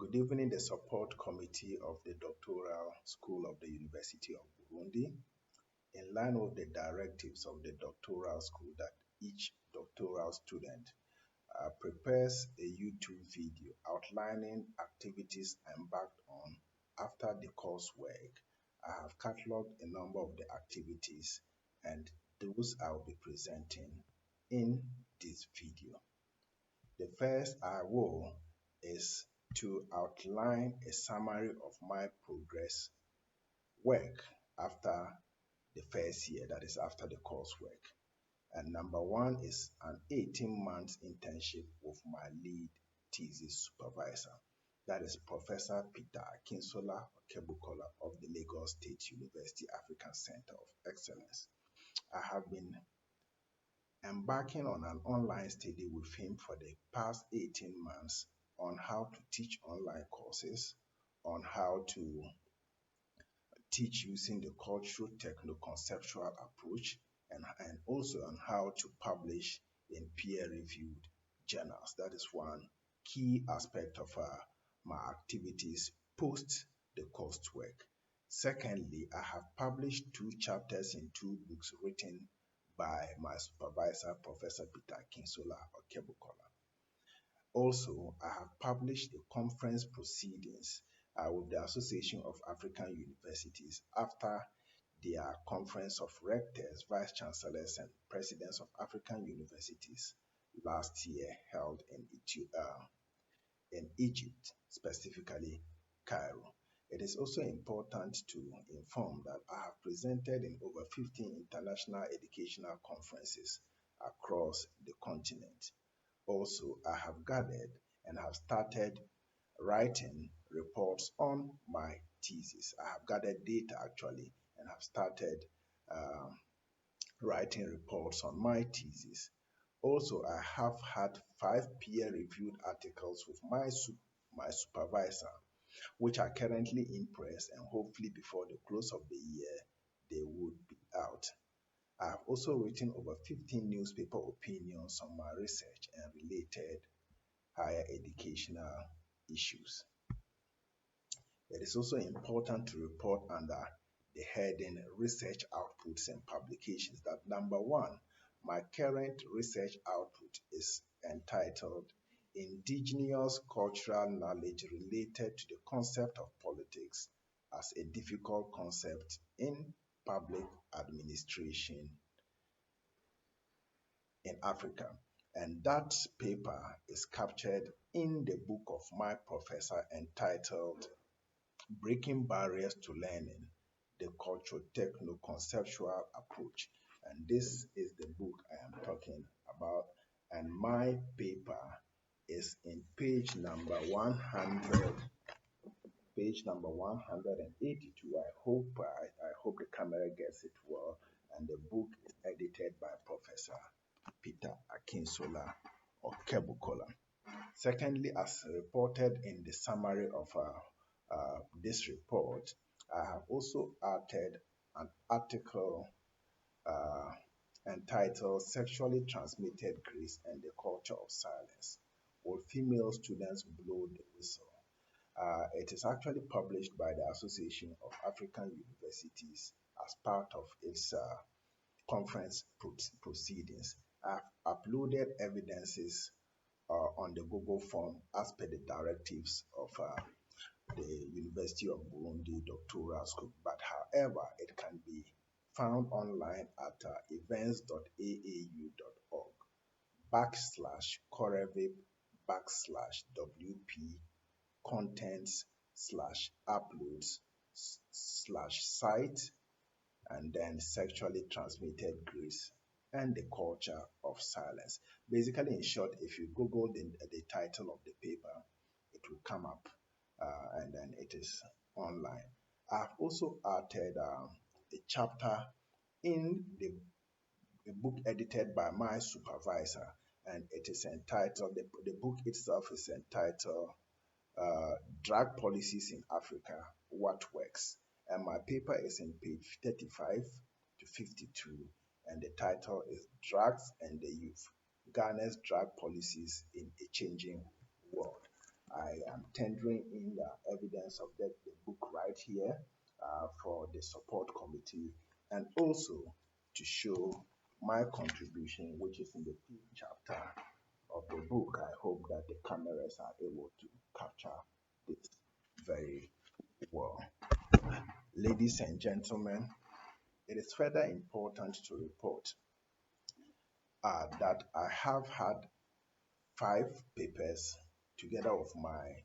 Good evening, the support committee of the Doctoral School of the University of Burundi. In line with the directives of the doctoral school that each doctoral student prepares a YouTube video outlining activities embarked on after the coursework. I have cataloged a number of the activities and those I will be presenting in this video. The first I will is to outline a summary of my progress work after the first year, that is after the coursework. And number one is an 18-month internship with my lead thesis supervisor. That is Professor Peter Akinsola Okebukola of the Lagos State University African Center of Excellence. I have been embarking on an online study with him for the past 18 months on how to teach online courses, on how to teach using the cultural techno-conceptual approach, and also on how to publish in peer-reviewed journals. That is one key aspect of my activities post the coursework. Secondly, I have published 2 chapters in 2 books written by my supervisor, Professor Peter Kinsola Okebukola. Also, I have published a conference proceedings with the Association of African Universities after their conference of rectors, vice chancellors, and presidents of African universities last year held in Egypt, specifically Cairo. It is also important to inform that I have presented in over 15 international educational conferences across the continent. Also, I have gathered and have started writing reports on my thesis. I have gathered data actually and have started um, writing reports on my thesis. Also, I have had 5 peer-reviewed articles with my supervisor, which are currently in press, and hopefully before the close of the year, they would be out. I have also written over 15 newspaper opinions on my research and related higher educational issues. It is also important to report under the heading Research Outputs and Publications that number one, my current research output is entitled Indigenous Cultural Knowledge Related to the Concept of Politics as a Difficult Concept in Public Administration in Africa. And that paper is captured in the book of my professor entitled Breaking Barriers to Learning, the Cultural Techno-Conceptual Approach. And this is the book I am talking about. And my paper is in page number 182. I hope the camera gets it well. And the book is edited by Professor Peter Akinsola Okebukola. Secondly, as reported in the summary of this report, I have also authored an article uh, entitled Sexually Transmitted Grace and the Culture of Silence. Will female students blow the whistle? It is actually published by the Association of African Universities as part of its conference proceedings. I've uploaded evidences on the Google form as per the directives of the University of Burundi Doctoral School. But however, it can be found online at events.aau.org backslash corevip backslash WP contents slash uploads slash site and then sexually transmitted grace and the culture of silence. Basically, in short, if you Google the title of the paper, it will come up and then it is online. I've also added a chapter in the book edited by my supervisor, and it is entitled, the book itself is entitled Drug Policies in Africa, What Works? And my paper is in page 35 to 52, and the title is Drugs and the Youth, Ghana's Drug Policies in a Changing World. I am tendering in the evidence of the book right here for the support committee, and also to show my contribution, which is in the fifth chapter of the book. I hope that the cameras are able to capture this very well. Ladies and gentlemen, it is further important to report that I have had five papers together with my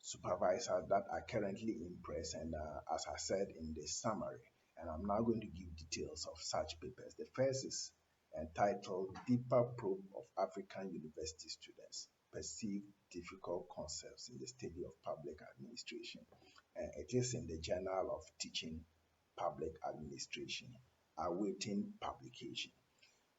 supervisor that are currently in press, and as I said in the summary, and I'm now going to give details of such papers. The first is entitled Deeper Probe of African University Students Perceive Difficult Concepts in the Study of Public Administration. And it is in the Journal of Teaching Public Administration, awaiting publication.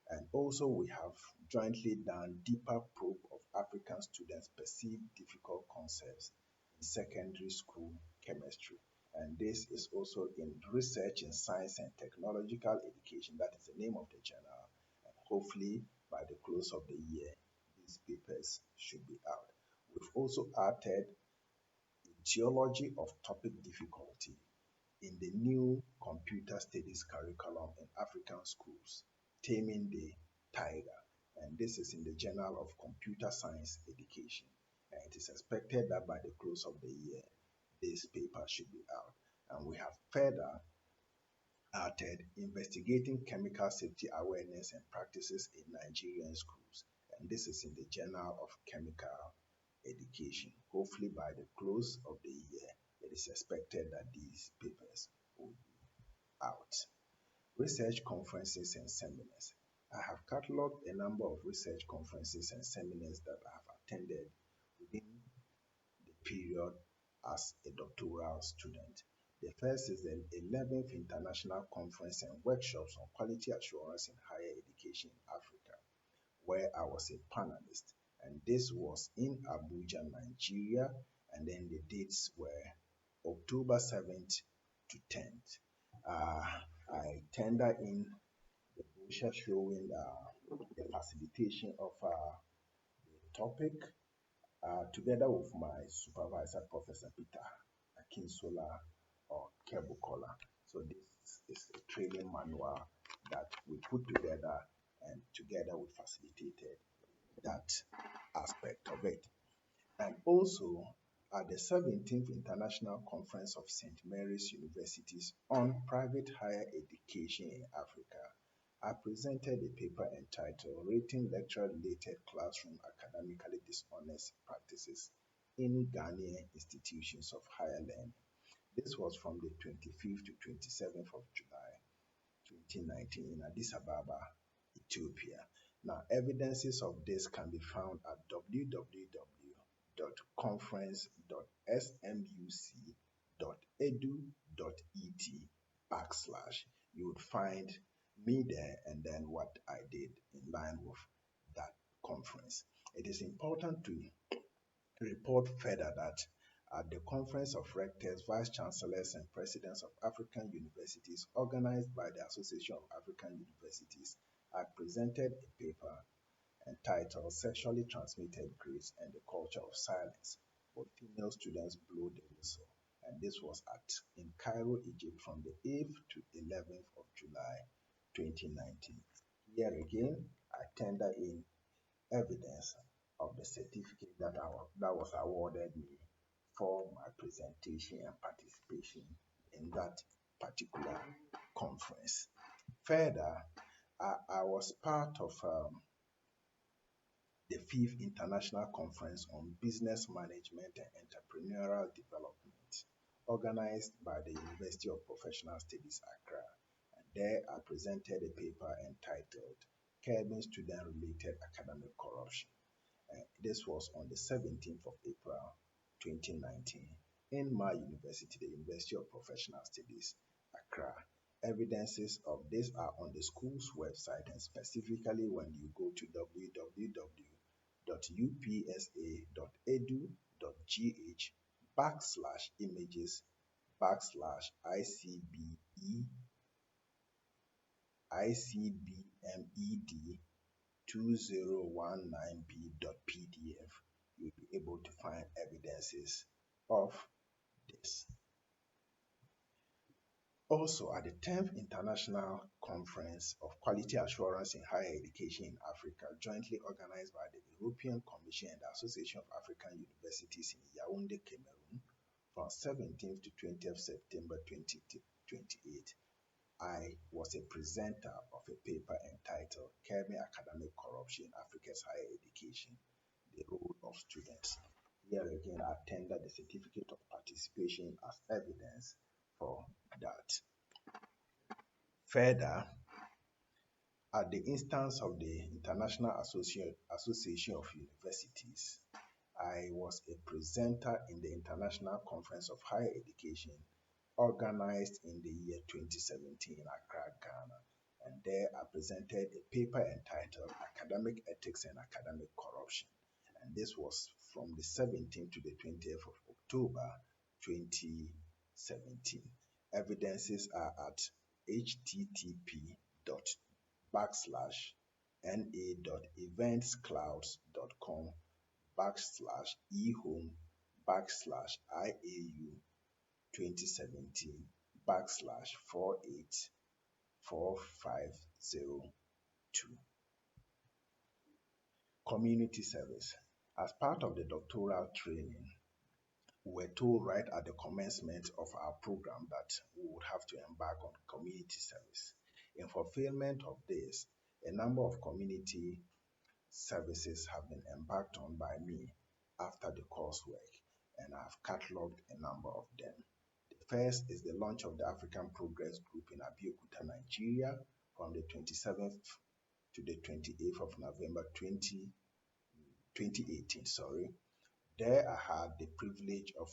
And also we have jointly done Deeper Probe of African Students Perceive Difficult Concepts in Secondary School Chemistry. And this is also in Research in Science and Technological Education. That is the name of the journal. And hopefully by the close of the year, these papers should be out. We've also added Etiology of Topic Difficulty in the new computer studies curriculum in African schools, Taming the Tiger. And this is in the Journal of Computer Science Education. And it is expected that by the close of the year, this paper should be out. And we have further added Investigating Chemical Safety Awareness and Practices in Nigerian Schools. And this is in the Journal of Chemical Education. Hopefully by the close of the year, it is expected that these papers will be out. Research conferences and seminars. I have catalogued a number of research conferences and seminars that I have attended within the period as a doctoral student. The first is the 11th International Conference and Workshops on Quality Assurance in Higher Education in Africa, where I was a panelist. And this was in Abuja, Nigeria, and then the dates were October 7th to 10th. I tender in the brochure showing the facilitation of the topic together with my supervisor, Professor Peter Akinsola or Kebukola. So this is a training manual that we put together, and together we facilitated that aspect of it. And also at the 17th International Conference of St. Mary's Universities on Private Higher Education in Africa, I presented a paper entitled Rating Lecture-Related Classroom Academically Dishonest Practices in Ghanaian Institutions of Higher Learning. This was from the 25th to 27th of July 2019 in Addis Ababa, Ethiopia. Now, evidences of this can be found at www.conference.smUC.edu.et/. You would find me there and then what I did in line with that conference. It is important to report further that at the Conference of Rectors, Vice Chancellors, and Presidents of African Universities organized by the Association of African Universities, I presented a paper entitled Sexually Transmitted Grades and the Culture of Silence for Female Students Blow the Whistle. And this was in Cairo, Egypt from the 8th to 11th of July 2019. Here again, I tender in evidence of the certificate that was awarded me for my presentation and participation in that particular conference. Further, I was part of the 5th International Conference on Business Management and Entrepreneurial Development, organized by the University of Professional Studies, Accra. And there I presented a paper entitled Curbing Student-Related Academic Corruption. This was on the 17th of April 2019 in my university, the University of Professional Studies, Accra. Evidences of this are on the school's website, and specifically when you go to www.upsa.edu.gh/images/ICBMED 2019b.pdf, you'll be able to find evidences of this. Also, at the 10th International Conference of Quality Assurance in Higher Education in Africa, jointly organized by the European Commission and the Association of African Universities in Yaoundé, Cameroon, from 17th to 20th September 2028, I was a presenter of a paper entitled Curbing Academic Corruption in Africa's Higher Education, the Role of Students. Here again, I tendered the certificate of participation as evidence for that. Further, at the instance of the International Association of Universities, I was a presenter in the International Conference of Higher Education organized in the year 2017 in Accra, Ghana. And there I presented a paper entitled Academic Ethics and Academic Corruption. And this was from the 17th to the 20th of October 2017. Evidences are at http dot backslash na.eventsclouds.com backslash ehome backslash IAU 2017 backslash 484502. Community service. As part of the doctoral training, we were told right at the commencement of our program that we would have to embark on community service. In fulfillment of this, a number of community services have been embarked on by me after the coursework, and I've catalogued a number of them. The first is the launch of the African Progress Group in Abeokuta, Nigeria, from the 27th to the 28th of November 2018. There I had the privilege of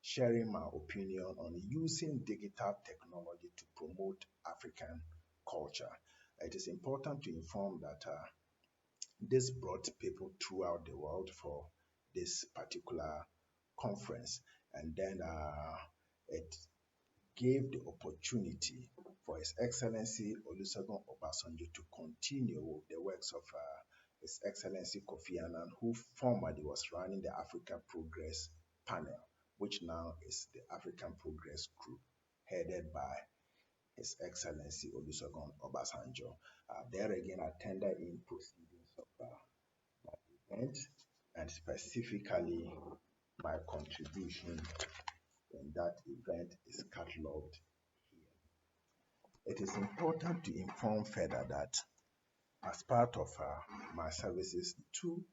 sharing my opinion on using digital technology to promote African culture. It is important to inform that this brought people throughout the world for this particular conference, and then it gave the opportunity for His Excellency Olusegun Obasanjo to continue with the works of His Excellency Kofi Annan, who formerly was running the Africa Progress Panel, which now is the African Progress Group, headed by His Excellency Olusegun Obasanjo. There again, I tender in proceedings of that event, and specifically my contribution in that event is catalogued here. It is important to inform further that as part of my services to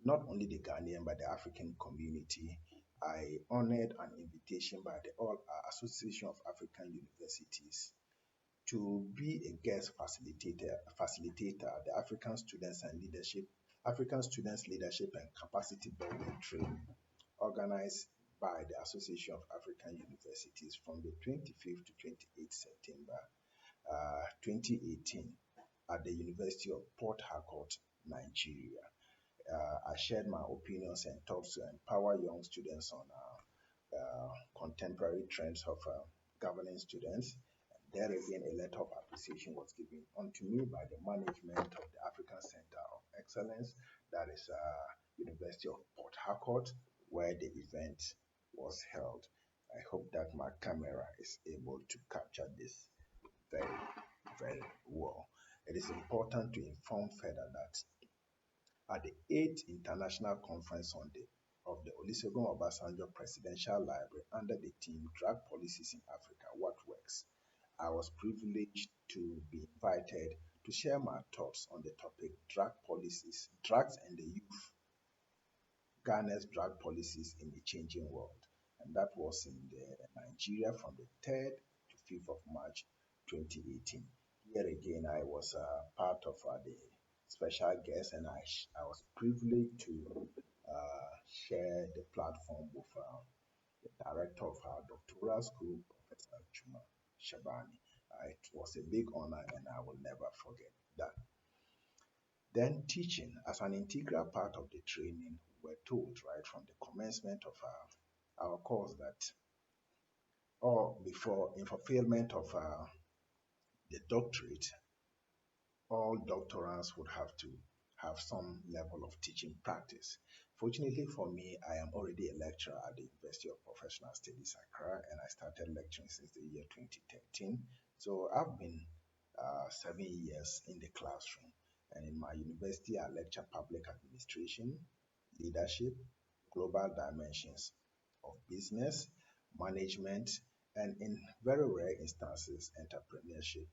not only the Ghanaian but the African community, I honored an invitation by the All Association of African Universities to be a guest facilitator at the African Students Leadership and Capacity Building Training, organized by the Association of African Universities from the 25th to 28th September 2018 at the University of Port Harcourt, Nigeria. I shared my opinions and thoughts to empower young students on contemporary trends of governing students. There again, a letter of appreciation was given unto me by the management of the African Center of Excellence, that is University of Port Harcourt, where the event was held. I hope that my camera is able to capture this very, very well. It is important to inform further that at the 8th International Conference of the Olusegun Obasanjo Presidential Library under the theme Drug Policies in Africa, What Works, I was privileged to be invited to share my thoughts on the topic drug policies, drugs and the youth, Ghana's drug policies in the changing world. And that was in Nigeria from the 3rd to 5th of March 2018. Here again, I was part of the special guest, and I was privileged to share the platform with the director of our doctoral school, Professor Chuma Shabani. It was a big honor, and I will never forget that. Then teaching as an integral part of the training, we were told right from the commencement of our course that, or before, in fulfillment of the doctorate, all doctorants would have to have some level of teaching practice. Fortunately for me, I am already a lecturer at the University of Professional Studies, Accra, and I started lecturing since the year 2013. So I've been 7 years in the classroom, and in my university, I lecture public administration, leadership, global dimensions of business, management, and in very rare instances, entrepreneurship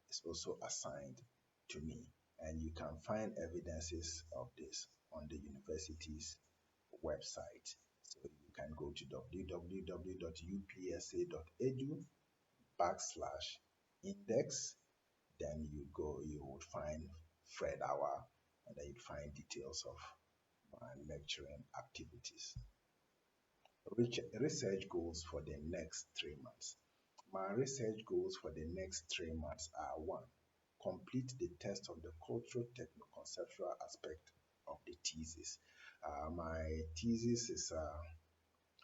is also assigned to me. And you can find evidences of this on the university's website. So you can go to www.upsa.edu backslash index. Then you would find Fred Awaah, and then you'd find details of my lecturing activities. Research goals for the next 3 months. My research goals for the next 3 months are: one, complete the test of the cultural techno-conceptual aspect of the thesis. My thesis is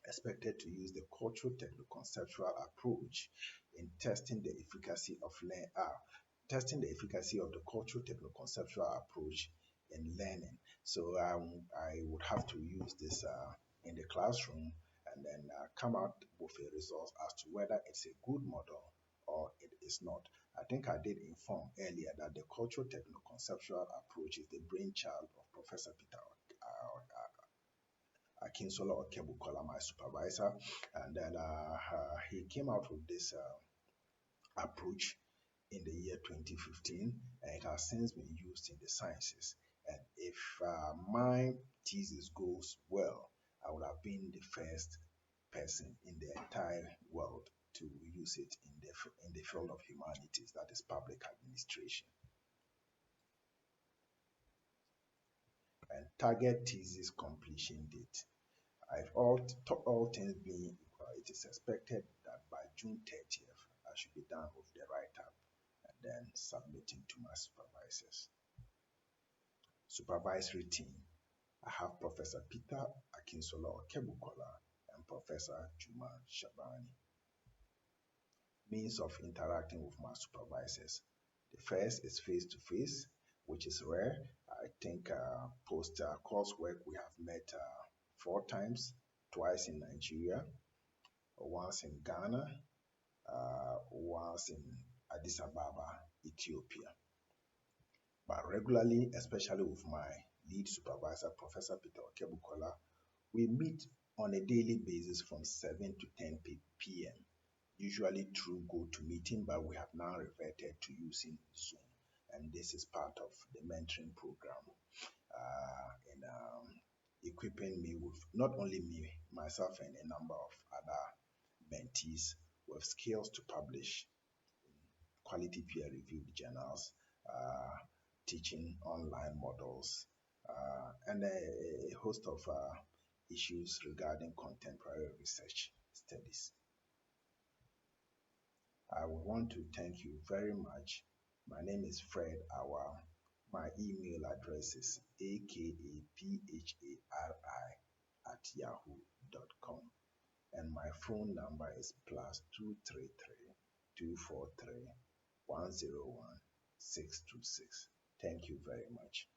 expected to use the cultural techno-conceptual approach in testing the efficacy of the cultural techno-conceptual approach in learning. So I would have to use this in the classroom and then come out with a result as to whether it's a good model or it is not. I think I did inform earlier that the cultural techno-conceptual approach is the brainchild of Professor Peter Akinsola Okebukola, my supervisor, and then he came out with this approach in the year 2015, and it has since been used in the sciences. And if my thesis goes well, I would have been the first person in the entire world to use it in the field of humanities, that is public administration. And target thesis completion date. If all things being equal, it is expected that by June 30th, I should be done with the write-up and then submitting to my supervisors. Supervisory team. I have Professor Peter Akinsola Okebukola and Professor Juma Shabani. Means of interacting with my supervisors. The first is face-to-face, which is rare. I think post coursework we have met 4 times, twice in Nigeria, once in Ghana, once in Addis Ababa, Ethiopia. But regularly, especially with my lead supervisor, Professor Peter Okebukola, we meet on a daily basis from 7 to 10 p.m., usually through GoToMeeting, but we have now reverted to using Zoom. And this is part of the mentoring program in equipping me with, not only me, myself, and a number of other mentees with skills to publish quality peer-reviewed journals, teaching online models, and a host of issues regarding contemporary research studies. I would want to thank you very much. My name is Fred Awaah. My email address is akaphari@yahoo.com, and my phone number is +233 243 101 626. Thank you very much.